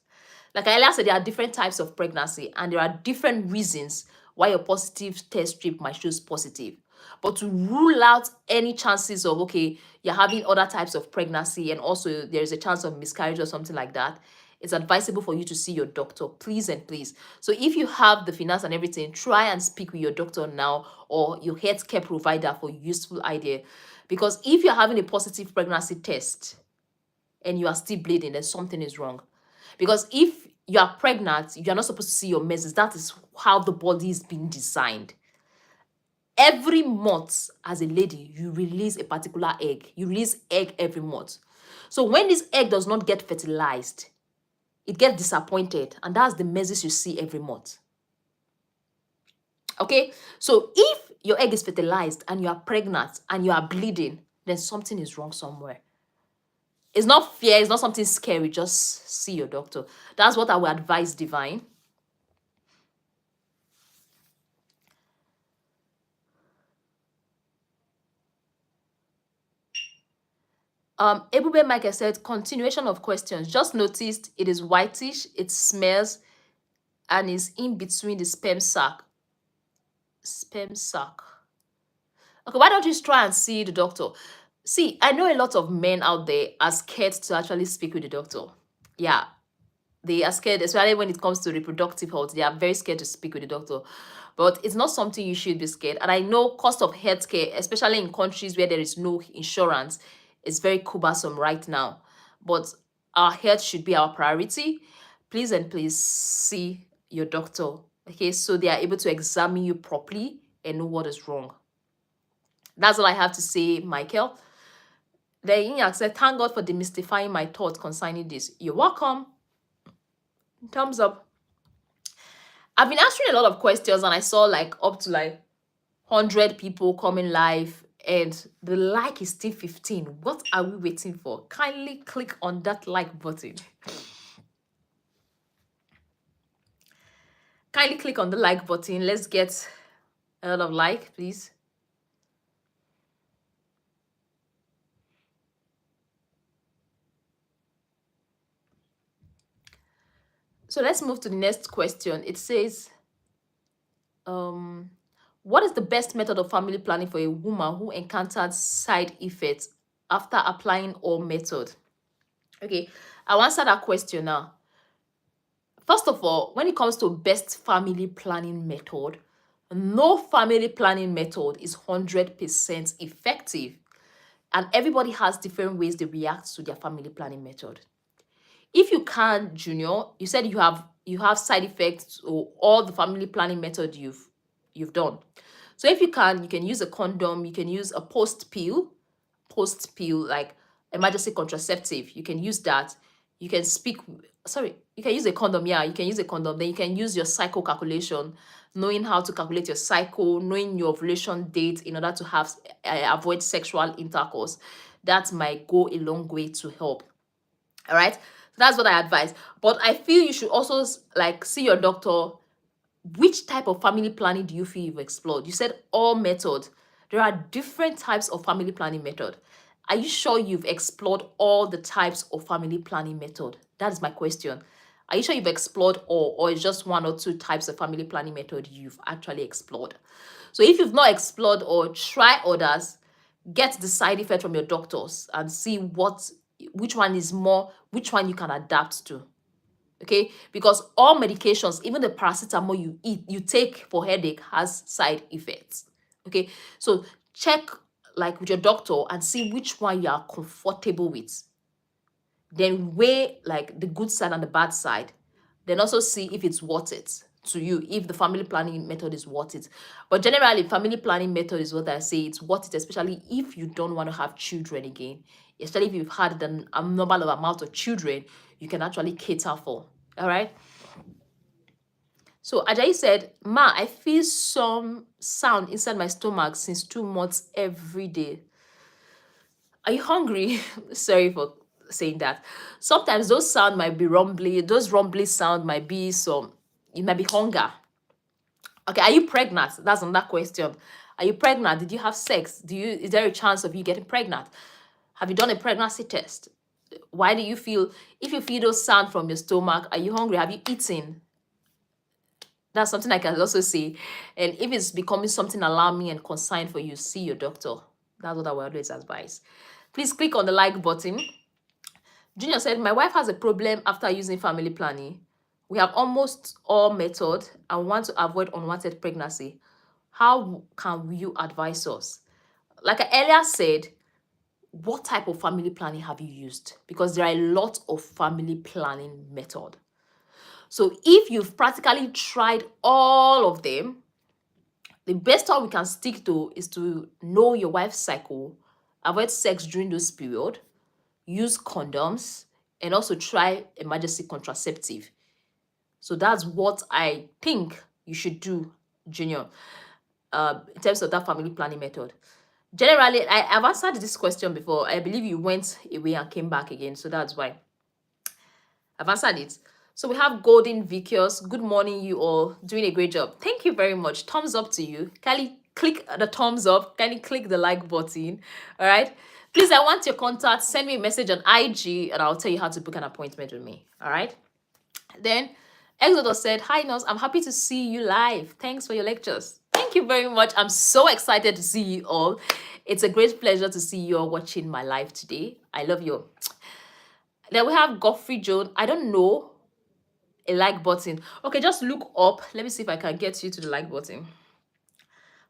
Like I earlier said, there are different types of pregnancy and there are different reasons why your positive test strip might show positive. But to rule out any chances of, okay, you're having other types of pregnancy and also there's a chance of miscarriage or something like that, it's advisable for you to see your doctor, please and please. So if you have the finance and everything, try and speak with your doctor now or your healthcare provider for useful idea. Because if you're having a positive pregnancy test and you are still bleeding, then something is wrong. Because if you are pregnant, you're not supposed to see your menses. That is how the body is being designed. Every month, as a lady, you release a particular egg. You release egg every month. So when this egg does not get fertilized, it gets disappointed. And that's the menses you see every month. Okay? So if your egg is fertilized and you are pregnant and you are bleeding, then something is wrong somewhere. It's not fear, it's not something scary. Just see your doctor. That's what I would advise, Divine. Ebube Michael said, continuation of questions. Just noticed it is whitish, it smells, and is in between the sperm sac. Sperm sac. Okay, why don't you try and see the doctor? See, I know a lot of men out there are scared to actually speak with the doctor. Yeah, they are scared, especially when it comes to reproductive health. They are very scared to speak with the doctor. But it's not something you should be scared. And I know cost of healthcare, especially in countries where there is no insurance, is very cumbersome right now. But our health should be our priority. Please and please see your doctor. Okay, so they are able to examine you properly and know what is wrong. That's all I have to say, Michael. Then Inyak said, thank God for demystifying my thoughts concerning this. You're welcome. Thumbs up. I've been answering a lot of questions and I saw like up to like 100 people coming live and the like is still 15. What are we waiting for? Kindly click on that like button. Kindly click on the like button. Let's get a lot of like, please. So let's move to the next question. It says, what is the best method of family planning for a woman who encountered side effects after applying all method? Okay, I'll answer that question now. First of all, when it comes to best family planning method, no family planning method is 100% effective, and everybody has different ways they react to their family planning method. If you can, Junior, you said you have side effects or all the family planning method you've done. So if you can use a condom, you can use a post pill like emergency contraceptive. You can use that. You can you can use a condom. Yeah, you can use a condom. Then you can use your cycle calculation, knowing how to calculate your cycle, knowing your ovulation date in order to have avoid sexual intercourse. That might go a long way to help. All right. So that's what I advise. But I feel you should also like see your doctor. Which type of family planning do you feel you've explored? You said all methods. There are different types of family planning method. Are you sure you've explored all the types of family planning method? That is my question. Are you sure you've explored all, or it's just one or two types of family planning method you've actually explored? So if you've not explored or try others, get the side effect from your doctors and see which one you can adapt to. Okay, because all medications, even the paracetamol you take for headache, has side effects. Okay, so check like with your doctor and see which one you are comfortable with, then weigh like the good side and the bad side, then also see if it's worth it to you, if the family planning method is worth it. But generally, family planning method is what I say it's worth it, especially if you don't want to have children again, especially if you've had an abnormal amount of children you can actually cater for. All right. So Ajayi said, Ma, I feel some sound inside my stomach since 2 months every day. Are you hungry? Sorry for saying that. Sometimes those sound might be rumbly. Those rumbly sound might be it might be hunger. Okay, are you pregnant? That's another question. Are you pregnant? Did you have sex? Is there a chance of you getting pregnant? Have you done a pregnancy test? Why do you feel, if you feel those sound from your stomach, are you hungry? Have you eaten? That's something I can also say. And if it's becoming something alarming and concern for you, see your doctor. That's what I would always advise. Please click on the like button. Junior said, my wife has a problem after using family planning. We have almost all method and want to avoid unwanted pregnancy. How can you advise us? Like I earlier said, what type of family planning have you used? Because there are a lot of family planning method. So if you've practically tried all of them, the best one we can stick to is to know your wife's cycle, avoid sex during those period, use condoms, and also try emergency contraceptive. So that's what I think you should do, Junior, in terms of that family planning method. Generally, I've answered this question before. I believe you went away and came back again, so that's why I've answered it. So we have Golden Vickers. Good morning, you all. Doing a great job. Thank you very much. Thumbs up to you. Kindly click the thumbs up. Kindly click the like button. All right. Please, I want your contact. Send me a message on IG and I'll tell you how to book an appointment with me. All right. Then Exodus said, hi, Nurse. I'm happy to see you live. Thanks for your lectures. Thank you very much. I'm so excited to see you all. It's a great pleasure to see you all watching my live today. I love you. Then we have Godfrey Jones. I don't know a like button. Okay, just look up. Let me see if I can get you to the like button.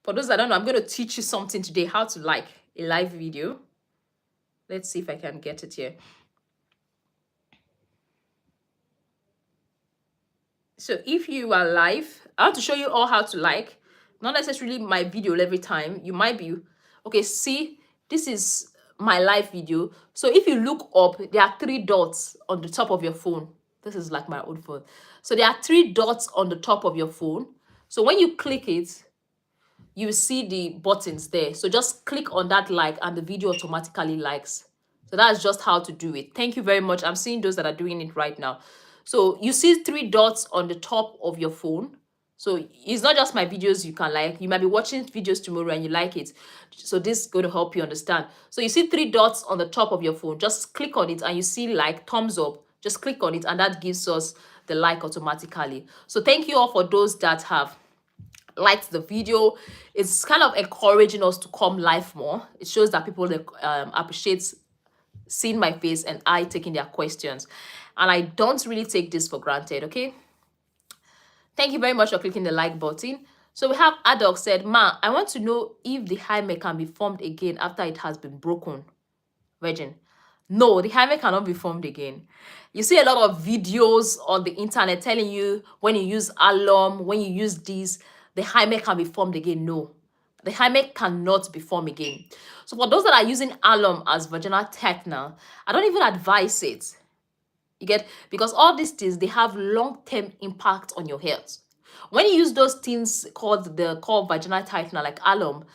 For those that don't know, I'm going to teach you something today, how to like a live video. Let's see if I can get it here. So if you are live, I want to show you all how to like. Not necessarily my video every time. You might be, okay, see, this is my live video. So if you look up, there are 3 dots on the top of your phone. This is like my old phone. So there are 3 dots on the top of your phone. So when you click it, you see the buttons there. So just click on that like and the video automatically likes. So that's just how to do it. Thank you very much. I'm seeing those that are doing it right now. So you see 3 dots on the top of your phone. So it's not just my videos you can like. You might be watching videos tomorrow and you like it. So this is going to help you understand. So you see 3 dots on the top of your phone. Just click on it and you see like thumbs up. Just click on it and that gives us the like automatically. So thank you all for those that have liked the video. It's kind of encouraging us to come live more. It shows that people appreciate seeing my face and I taking their questions. And I don't really take this for granted, okay? Thank you very much for clicking the like button. So we have Adok said, Ma, I want to know if the hymen can be formed again after it has been broken. Virgin. No, the hymen cannot be formed again. You see a lot of videos on the internet telling you when you use alum, when you use this, the hymen can be formed again. No, the hymen cannot be formed again. So for those that are using alum as vaginal thickener, I don't even advise it. You get, because all these things, they have long-term impact on your health. When you use those things called vaginal tightener like alum,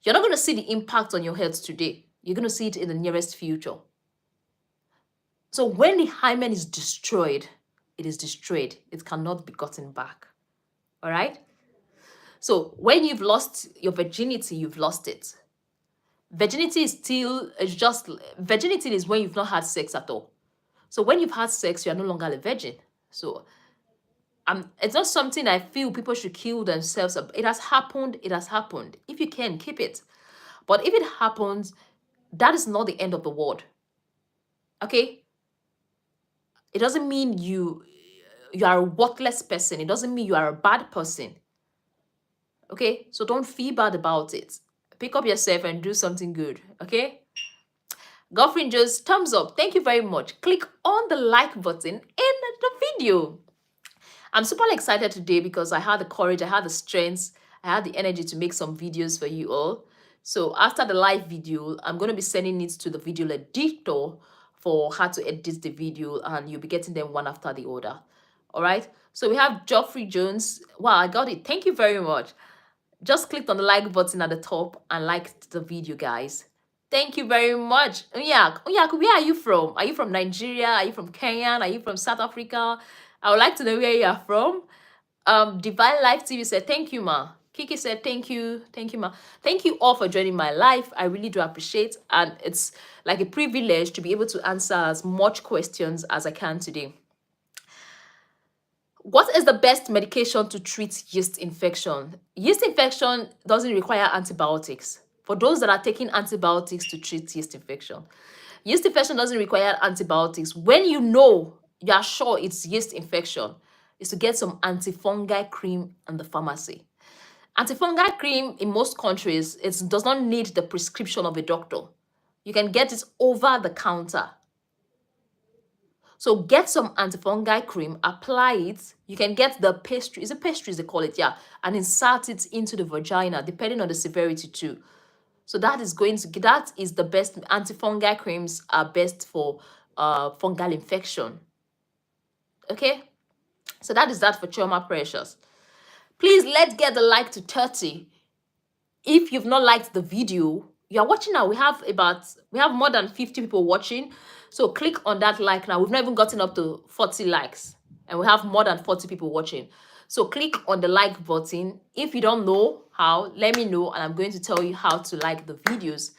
you're not going to see the impact on your health today. You're going to see it in the nearest future. So when the hymen is destroyed, it is destroyed. It cannot be gotten back. All right? So when you've lost your virginity, you've lost it. Virginity is virginity is when you've not had sex at all. So when you've had sex, you are no longer a virgin. So it's not something I feel people should kill themselves. It has happened. It has happened. If you can, keep it. But if it happens, that is not the end of the world. Okay? It doesn't mean you are a worthless person. It doesn't mean you are a bad person. Okay? So don't feel bad about it. Pick up yourself and do something good. Okay? Godfrey just thumbs up. Thank you very much. Click on the like button in the video. I'm super excited today because I had the courage, I had the strength, I had the energy to make some videos for you all. So after the live video, I'm going to be sending it to the video editor for how to edit the video, and you'll be getting them one after the other. All right. So we have Geoffrey Jones. Wow, I got it. Thank you very much. Just clicked on the like button at the top and liked the video, guys. Thank you very much. Yeah, where are you from? Are you from Nigeria? Are you from Kenya? Are you from South Africa? I would like to know where you are from. Divine Life TV said, thank you, ma. Kiki said, thank you. Thank you, ma. Thank you all for joining my live. I really do appreciate, and it's like a privilege to be able to answer as much questions as I can today. What is the best medication to treat yeast infection? Yeast infection doesn't require antibiotics. For those that are taking antibiotics to treat yeast infection doesn't require antibiotics. When you know, you are sure it's yeast infection, is to get some antifungal cream in the pharmacy. Antifungal cream in most countries, it does not need the prescription of a doctor. You can get it over the counter. So get some antifungal cream, apply it. You can get the pastry, is it pastries they call it? Yeah. And insert it into the vagina, depending on the severity too. So that is the best. Antifungal creams are best for fungal infection. Okay. So that is that for trauma pressures. Please, let's get the like to 30. If you've not liked the video, you are watching now. We have more than 50 people watching. So click on that like now. We've not even gotten up to 40 likes, and we have more than 40 people watching. So click on the like button. If you don't know how, let me know, and I'm going to tell you how to like the videos.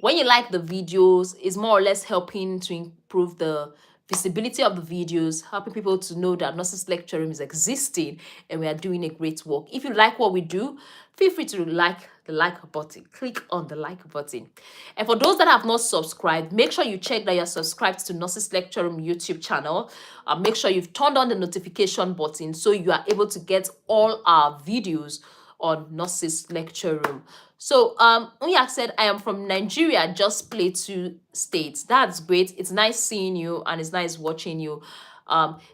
When you like the videos, it's more or less helping to improve the visibility of the videos, helping people to know that Nurses Lecture Room is existing and we are doing a great work. If you like what we do, feel free to like the like button. Click on the like button. And for those that have not subscribed, make sure you check that you're subscribed to Nurses Lecture Room YouTube channel. Make sure you've turned on the notification button so you are able to get all our videos on Nurses Lecture Room. So Unyak said, I am from Nigeria, just Plateau State. That's great. It's nice seeing you and it's nice watching you.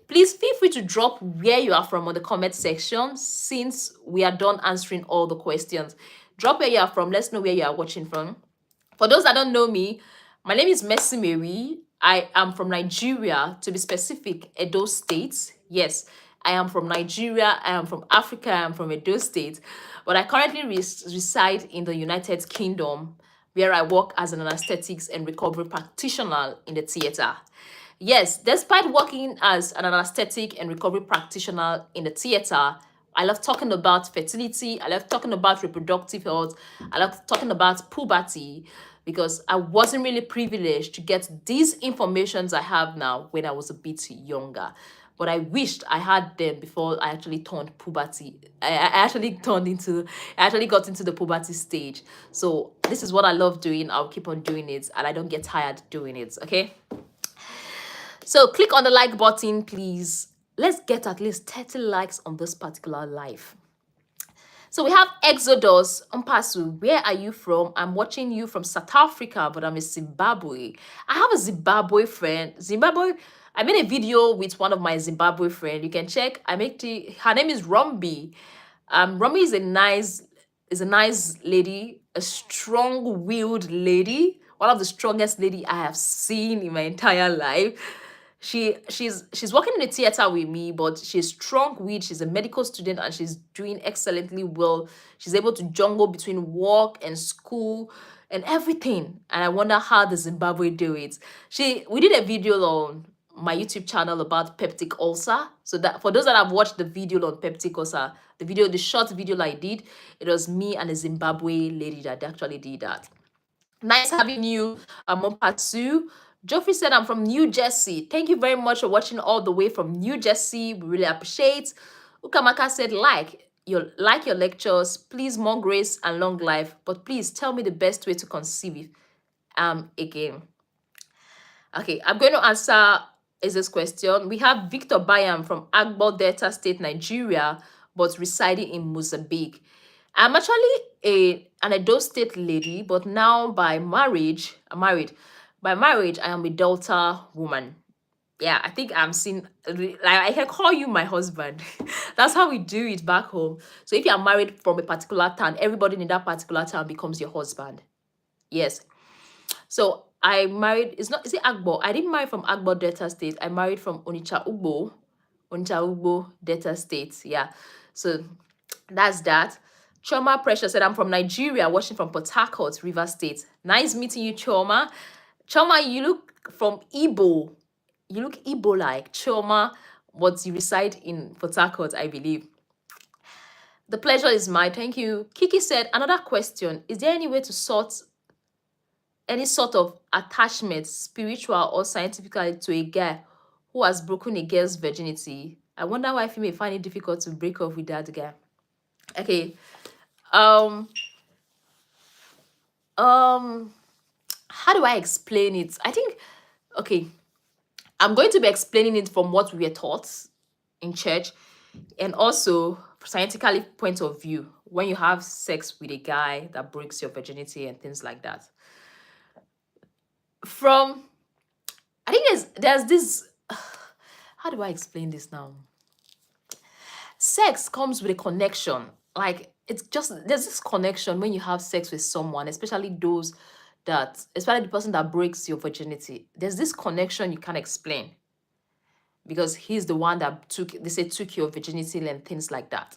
Please feel free to drop where you are from on the comment section since we are done answering all the questions. Drop where you are from. Let's know where you are watching from. For those that don't know me, my name is Mercy Mary. I am from Nigeria, to be specific, Edo State. Yes, I am from Nigeria. I am from Africa. I am from Edo State. But I currently reside in the United Kingdom, where I work as an anesthetics and recovery practitioner in the theater. Yes, despite working as an anesthetic and recovery practitioner in the theater, I love talking about fertility. I love talking about reproductive health. I love talking about puberty, because I wasn't really privileged to get these informations I have now when I was a bit younger. but I wished I had them before I actually turned puberty. I actually got into the puberty stage. So this is what I love doing. I'll keep on doing it, and I don't get tired doing it. Okay. So click on the like button, please. Let's get at least 30 likes on this particular live. So we have Exodus Mpasu. Where are you from? I'm watching you from South Africa, but I'm in Zimbabwe. I have a Zimbabwe friend. Zimbabwe. I made a video with one of my Zimbabwe friend. You can check. Her name is Rombi. Rombi is a nice lady, a strong-willed lady, one of the strongest lady I have seen in my entire life. She's working in the theater with me, but she's strong-willed. She's a medical student and she's doing excellently well. She's able to juggle between work and school and everything. And I wonder how the Zimbabwe do it. We did a video on my YouTube channel about peptic ulcer. So that for those that have watched the video on peptic ulcer, the short video I did, it was me and a Zimbabwe lady that actually did that. Nice having you, Mompatsu. Geoffrey said, I'm from New Jersey. Thank you very much for watching all the way from New Jersey. We really appreciate. Ukamaka said, like your lectures. Please, more grace and long life. But please tell me the best way to conceive again. Okay, I'm going to answer this question. We have Victor Bayam from Agbo Delta State, Nigeria, but residing in Mozambique. I'm actually an Edo State lady, but now by marriage, By marriage, I am a Delta woman. Yeah, I think I'm seen like I can call you my husband. That's how we do it back home. So if you are married from a particular town, everybody in that particular town becomes your husband. Yes. So I married, is it Agbo? I didn't marry from Agbo Delta State. I married from Onitsha Ugbo Delta State. Yeah. So that's that. Choma Pressure said, I'm from Nigeria, watching from Port Harcourt, River State. Nice meeting you, Choma. Choma, you look from Igbo. You look Igbo-like. Choma, but you reside in Port Harcourt, I believe. The pleasure is mine. Thank you. Kiki said, another question. Is there any way to sort any sort of attachment, spiritual or scientifically, to a guy who has broken a girl's virginity? I wonder why female find it difficult to break up with that guy. Okay. How do I explain it? I think, okay, I'm going to be explaining it from what we were taught in church and also scientifically point of view when you have sex with a guy that breaks your virginity and things like that. I think there's this, how do I explain this now? Sex comes with a connection. Like, there's this connection when you have sex with someone, especially the person that breaks your virginity. There's this connection you can't explain because he's the one that took your virginity and things like that.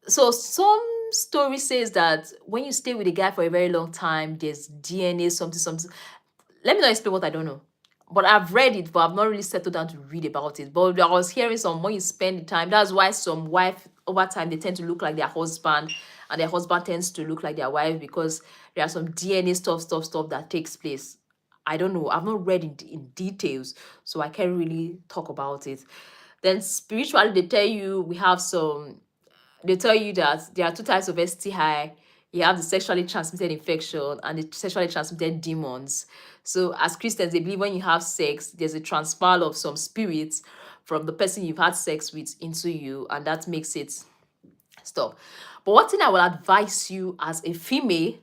So some story says that when you stay with a guy for a very long time, there's DNA, something. Let me not explain what I don't know. But I've read it, but I've not really settled down to read about it. But I was hearing when you spend the time, that's why some wife over time, they tend to look like their husband, and their husband tends to look like their wife because there are some DNA stuff that takes place. I don't know. I've not read in details, so I can't really talk about it. Then spiritually, they tell you that there are two types of STI. You have the sexually transmitted infection and the sexually transmitted demons. So as Christians, they believe when you have sex, there's a transfer of some spirits from the person you've had sex with into you, and that makes it stop. But one thing I will advise you as a female,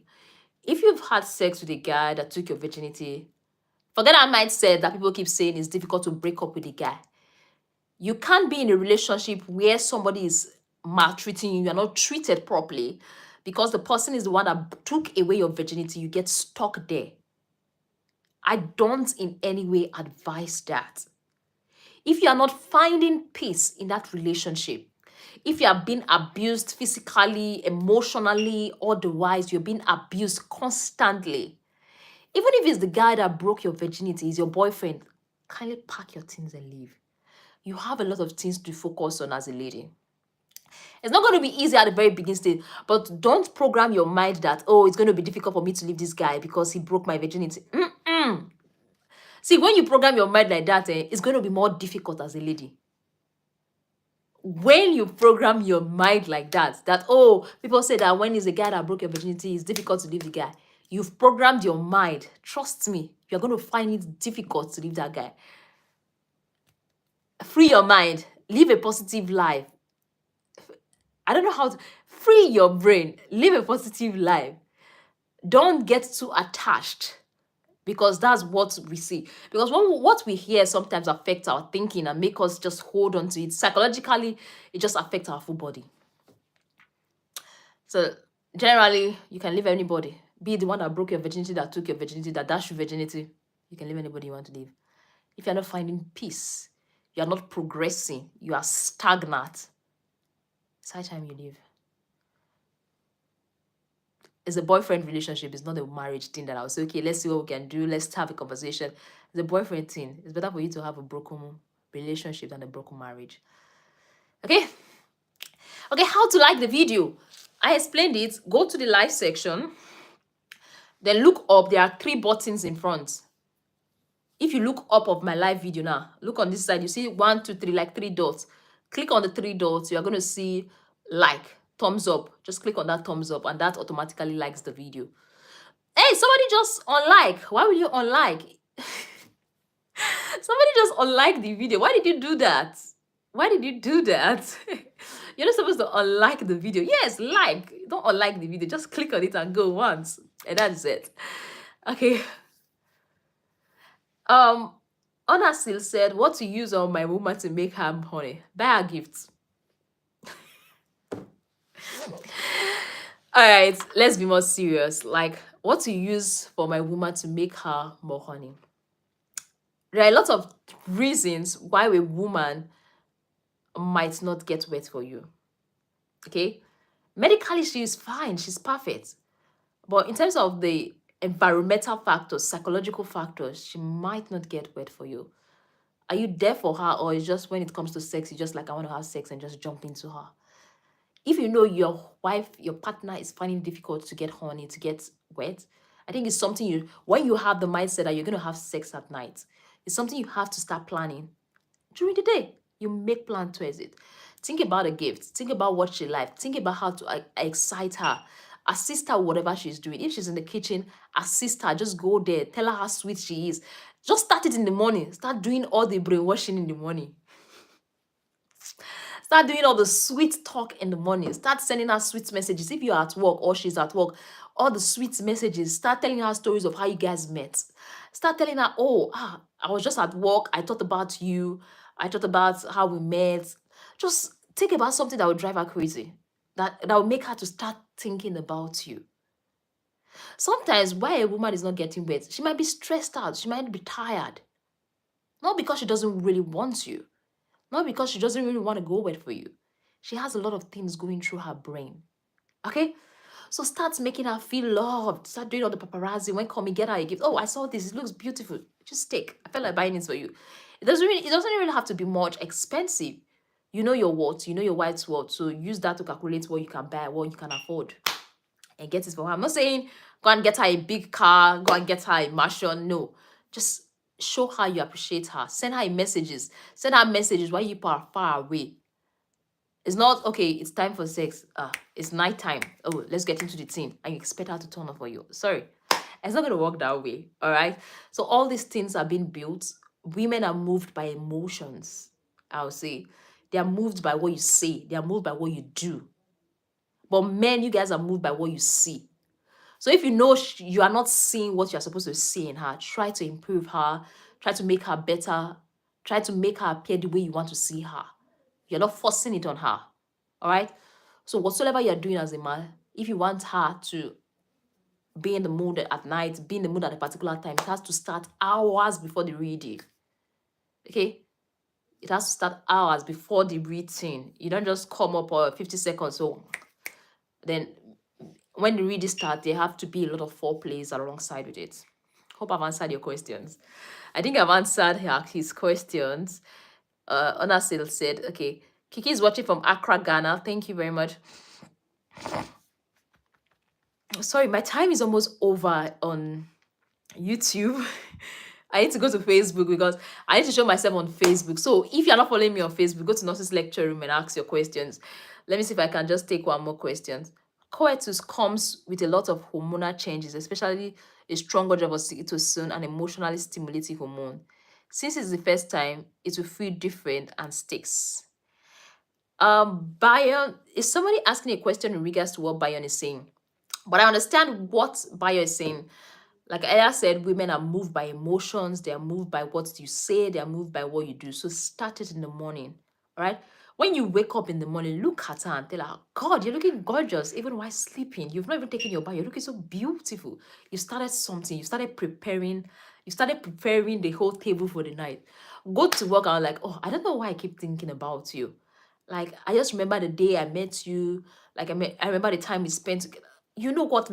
if you've had sex with a guy that took your virginity, forget that mindset that people keep saying it's difficult to break up with a guy. You can't be in a relationship where somebody is maltreating you, you're not treated properly, because the person is the one that took away your virginity. You get stuck there. I don't in any way advise that. If you are not finding peace in that relationship, if you are being abused physically, emotionally, otherwise, you're being abused constantly, even if it's the guy that broke your virginity, is your boyfriend, kindly pack your things and leave. You have a lot of things to focus on as a lady. It's not going to be easy at the very beginning stage, but don't program your mind that, oh, it's going to be difficult for me to leave this guy because he broke my virginity. See, when you program your mind like that, it's going to be more difficult as a lady. When you program your mind like that, oh, people say that when it's a guy that broke your virginity, it's difficult to leave the guy. You've programmed your mind. Trust me, you're going to find it difficult to leave that guy. Free your mind. Live a positive life. I don't know how to free your brain. Live a positive life. Don't get too attached, because that's what we see. Because what we hear sometimes affects our thinking and make us just hold on to it. Psychologically, it just affects our full body. So generally, you can leave anybody. Be the one that broke your virginity, that took your virginity, that dashed your virginity. You can leave anybody you want to leave. If you're not finding peace, you are not progressing, you are stagnant, it's high time you leave. It's a boyfriend relationship. It's not a marriage thing that I'll say, okay, let's see what we can do. Let's have a conversation. It's a boyfriend thing. It's better for you to have a broken relationship than a broken marriage. Okay? Okay, how to like the video. I explained it. Go to the like section. Then look up. There are 3 buttons in front. If you look up of my live video now, look on this side. You see 1, 2, 3, like 3 dots. Click on the 3 dots. You are going to see like, thumbs up. Just click on that thumbs up and that automatically likes the video. Hey, somebody just unlike. Why will you unlike? Somebody just unlike the video. Why did you do that? Why did you do that? You're not supposed to unlike the video. Yes, like. Don't unlike the video. Just click on it and go once. And that's it. Okay. Honor still said, what to use on my woman to make her honey? Buy her gifts. All right, let's be more serious. Like, what to use for my woman to make her more honey? There are a lot of reasons why a woman might not get wet for you. Okay? Medically, she is fine. She's perfect. But in terms of the environmental factors, psychological factors, she might not get wet for you. Are you there for her, or is just when it comes to sex, you just like, I want to have sex and just jump into her? If you know your wife, your partner is finding it difficult to get horny, to get wet, I think it's something when you have the mindset that you're going to have sex at night, it's something you have to start planning during the day. You make plans towards it. Think about a gift. Think about what she likes. Think about how to excite her. Assist her whatever she's doing. If she's in the kitchen, assist her. Just go there. Tell her how sweet she is. Just start it in the morning. Start doing all the brainwashing in the morning. Start doing all the sweet talk in the morning. Start sending her sweet messages. If you're at work or she's at work, all the sweet messages. Start telling her stories of how you guys met. Start telling her, I was just at work. I thought about you. I thought about how we met. Just think about something that would drive her crazy. That will make her to start thinking about you. Sometimes why a woman is not getting wet, she might be stressed out. She might be tired. Not because she doesn't really want you. Not because she doesn't really want to go wet for you. She has a lot of things going through her brain. Okay? So start making her feel loved. Start doing all the paparazzi. When come and get her a gift. Oh, I saw this. It looks beautiful. Just take. I felt like buying it for you. It doesn't really have to be much expensive. You know your worth. You know your wife's worth. So use that to calculate what you can buy, what you can afford. And get it for her. I'm not saying go and get her a big car. Go and get her a mansion. No. Just show her you appreciate her. Send her messages. Send her messages while you are far away. It's not, okay, it's time for sex. It's nighttime. Oh, let's get into the thing. And you expect her to turn up for you. Sorry. It's not going to work that way. All right? So all these things are being built. Women are moved by emotions, I'll say. They are moved by what you say. They are moved by what you do. But men, you guys are moved by what you see. So if you know you are not seeing what you're supposed to see in her, try to improve her. Try to make her better. Try to make her appear the way you want to see her. You're not forcing it on her. All right? So whatsoever you're doing as a man, if you want her to be in the mood at night, be in the mood at a particular time, it has to start hours before the reading. Okay? It has to start hours before the reading. You don't just come up for 50 seconds. So then when the reading starts, there have to be a lot of foreplays alongside with it. Hope I've answered your questions. I think I've answered his questions. Onasil said, okay, Kiki is watching from Accra, Ghana. Thank you very much. Sorry, my time is almost over on YouTube. I need to go to Facebook because I need to show myself on Facebook. So if you're not following me on Facebook, go to Nurses Lecture Room and ask your questions. Let me see if I can just take one more question. Coitus comes with a lot of hormonal changes, especially a stronger job of oxytocin and emotionally stimulating hormone. Since it's the first time, it will feel different and sticks. Bayon, is somebody asking a question in regards to what Bayon is saying? But I understand what Bayo is saying. Like I said, women are moved by emotions, they are moved by what you say, they are moved by what you do. So start it in the morning. All right. When you wake up in the morning, look at her and tell her, God, you're looking gorgeous, even while sleeping. You've not even taken your bath. You're looking so beautiful. You started something, you started preparing the whole table for the night. Go to work and like, oh, I don't know why I keep thinking about you. Like I just remember the day I met you. I remember the time we spent together. You know what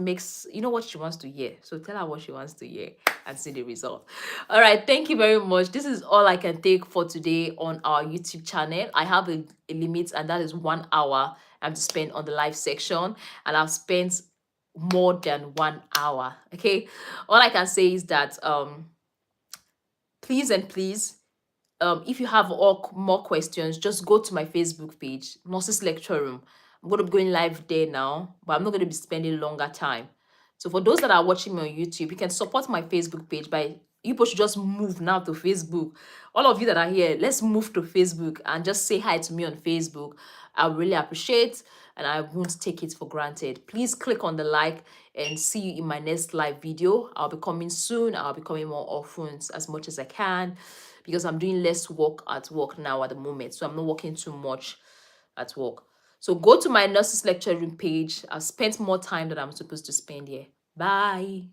she wants to hear. So tell her what she wants to hear and see the result. All right, thank you very much. This is all I can take for today on our YouTube channel. I have a limit, and that is 1 hour I'm to spend on the live section, and I've spent more than 1 hour. Okay, all I can say is that please and please, if you have all more questions, just go to my Facebook page, Nurses Lecture Room. I'm going to be going live there now, but I'm not going to be spending longer time. So for those that are watching me on YouTube, you can support my Facebook page by you people should just move now to Facebook. All of you that are here, let's move to Facebook and just say hi to me on Facebook. I really appreciate and I won't take it for granted. Please click on the like and see you in my next live video. I'll be coming soon. I'll be coming more often as much as I can because I'm doing less work at work now at the moment. So I'm not working too much at work. So go to my Nurses Lecture Room page. I've spent more time than I'm supposed to spend here. Bye.